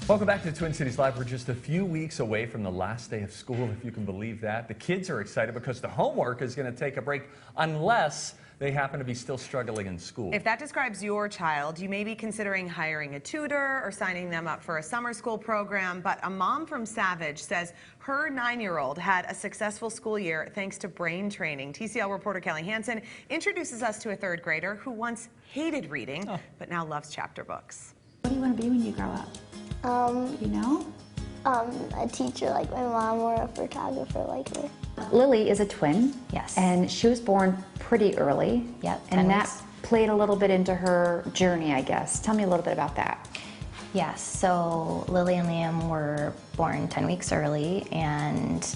Welcome back to Twin Cities Live. We're just a few weeks away from the last day of school, if you can believe that. The kids are excited because the homework is going to take a break unless they happen to be still struggling in school. If that describes your child, you may be considering hiring a tutor or signing them up for a summer school program. But a mom from Savage says her 9-year-old had a successful school year thanks to brain training. TCL reporter Kelly Hansen introduces us to a 3rd grader who once hated reading, but now loves chapter books. What do you want to be when you grow up? You know? A teacher like my mom or a photographer like her. Lily is a twin. Yes. And she was born pretty early. Yep. And that played a little bit into her journey, I guess. Tell me a little bit about that. Yes, so Lily and Liam were born 10 weeks early, and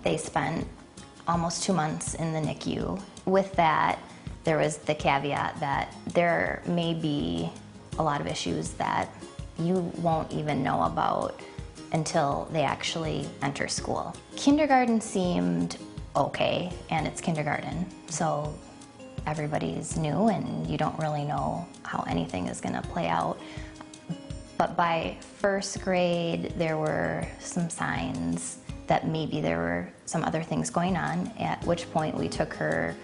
they spent almost 2 months in the NICU. With that, there was the caveat that there may be a lot of issues that you won't even know about until they actually enter school. Kindergarten seemed okay, and it's kindergarten, so everybody's new and you don't really know how anything is going to play out. But by 1st grade, there were some signs that maybe there were some other things going on, at which point we took her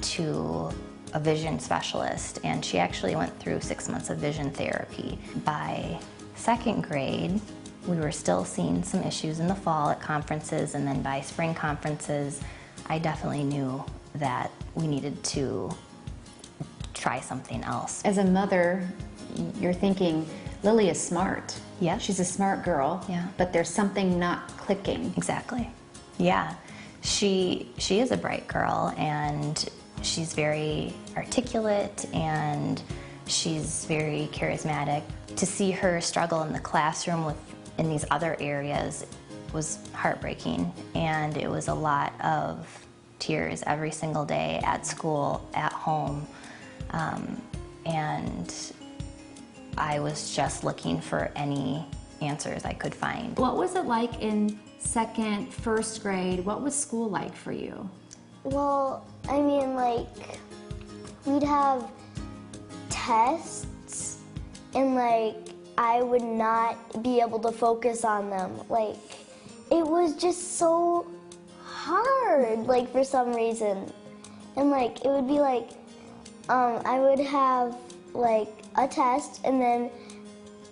to a vision specialist, and she actually went through 6 months of vision therapy. By 2nd grade, we were still seeing some issues in the fall at conferences, and then by spring conferences, I definitely knew that we needed to try something else. As a mother, you're thinking, Lily is smart. Yeah. She's a smart girl. Yeah. But there's something not clicking. Exactly. Yeah. She is a bright girl, and she's very articulate, and she's very charismatic. To see her struggle in the classroom in these other areas was heartbreaking, and it was a lot of tears every single day at school, at home, and I was just looking for any answers I could find. What was it like in 2nd, 1st grade? What was school like for you? Well, I mean, like, we'd have tests, and, like, I would not be able to focus on them. Like, it was just so hard, like, for some reason. And, like, it would be like, I would have, like, a test, and then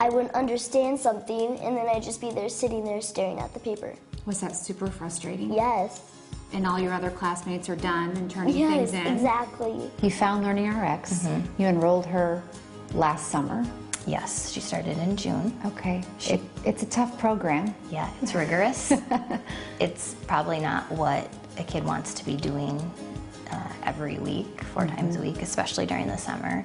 I wouldn't understand something, and then I'd just be there sitting there staring at the paper. Was that super frustrating? Yes. And all your other classmates are done and turning Yes, things in? exactly. You found LearningRx. You enrolled her last summer. Yes, she started in June. Okay. It's a tough program. Yeah, it's rigorous. It's probably not what a kid wants to be doing every week, 4 times a week, especially during the summer.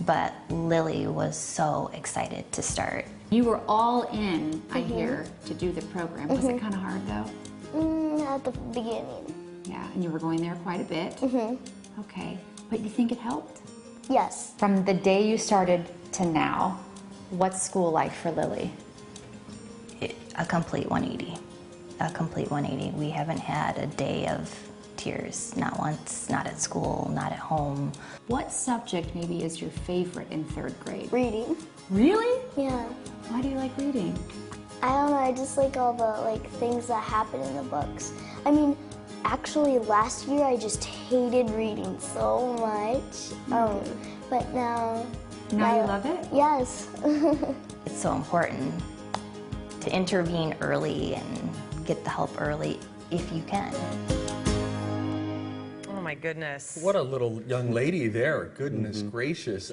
But Lily was so excited to start. You were all in, I hear, to do the program. Was it kind of hard, though? At the beginning. Yeah, and you were going there quite a bit? Okay. But you think it helped? Yes. From the day you started to now, what's school like for Lily? A complete 180. A complete 180. We haven't had a day of tears, not once, not at school, not at home. What subject maybe is your favorite in 3rd grade? Reading. Really? Yeah. Why do you like reading? I don't know, I just like all the things that happen in the books. I mean, actually last year I just hated reading so much. But now you love it? Yes. It's so important to intervene early and get the help early if you can. Oh my goodness. What a little young lady there. Goodness gracious.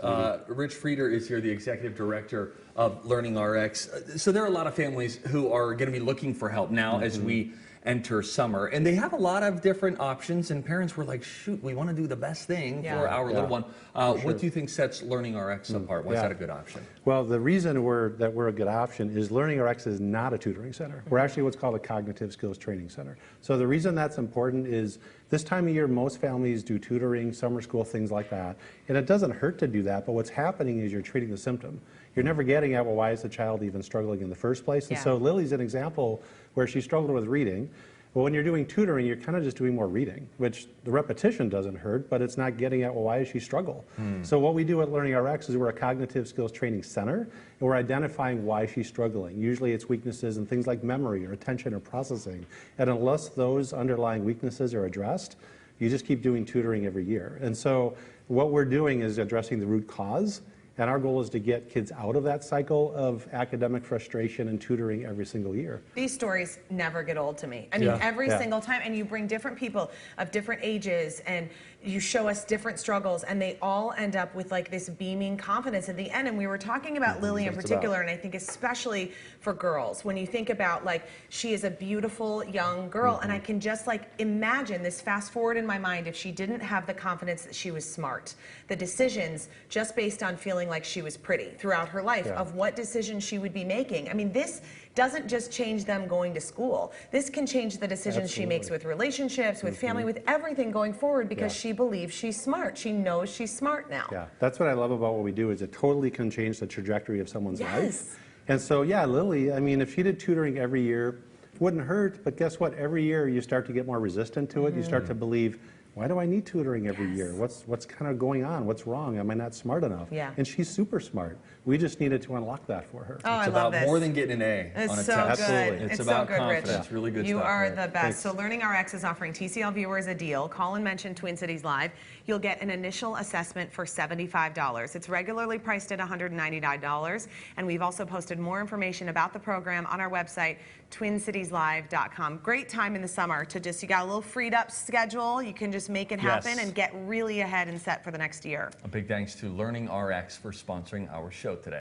Rich Frieder is here, the executive director of LearningRx. So there are a lot of families who are going to be looking for help now as we enter summer. And they have a lot of different options, and parents were like, shoot, we want to do the best thing for our little one. What do you think sets LearningRx apart? Why is that a good option? Well, the reason that we're a good option is LearningRx is not a tutoring center. We're actually what's called a cognitive skills training center. So the reason that's important is this time of year, most families do tutoring, summer school, things like that. And it doesn't hurt to do that, but what's happening is you're treating the symptom. You're never getting at, well, why is the child even struggling in the first place? And so Lily's an example where she struggled with reading. But when you're doing tutoring, you're kind of just doing more reading, which the repetition doesn't hurt, but it's not getting at, well, why does she struggle? So what we do at LearningRx is we're a cognitive skills training center, and we're identifying why she's struggling. Usually it's weaknesses in things like memory or attention or processing. And unless those underlying weaknesses are addressed, you just keep doing tutoring every year. And so what we're doing is addressing the root cause. And our goal is to get kids out of that cycle of academic frustration and tutoring every single year. These stories never get old to me. I mean, every single time, and you bring different people of different ages, and you show us different struggles, and they all end up with like this beaming confidence at the end. And we were talking about Lily in particular, and I think especially for girls, when you think about like, she is a beautiful young girl, and I can just like imagine this, fast forward in my mind, if she didn't have the confidence that she was smart, the decisions just based on feeling like she was pretty throughout her life, of what decisions she would be making. I mean, this doesn't just change them going to school. This can change the decisions she makes with relationships, with family, with everything going forward, because she believes she's smart. She knows she's smart now. Yeah, that's what I love about what we do, is it totally can change the trajectory of someone's life. And so, yeah, Lily, I mean, if she did tutoring every year, it wouldn't hurt, but guess what? Every year you start to get more resistant to it. You start to believe, why do I need tutoring every year? What's kind of going on? What's wrong? Am I not smart enough? And she's super smart. We just needed to unlock that for her. Oh, I love It's about this. more than getting an A It's on a so test. good. It's It's so about good, Rich. confidence. Really good You stuff. are Rick. the best. So LearningRx is offering TCL viewers a deal. Call and mention Twin Cities Live. You'll get an initial assessment for $75. It's regularly priced at $199, and we've also posted more information about the program on our website, twincitieslive.com. Great time in the summer to just, you got a little freed up schedule. You can just make it happen and get really ahead and set for the next year. A big thanks to LearningRx for sponsoring our show today.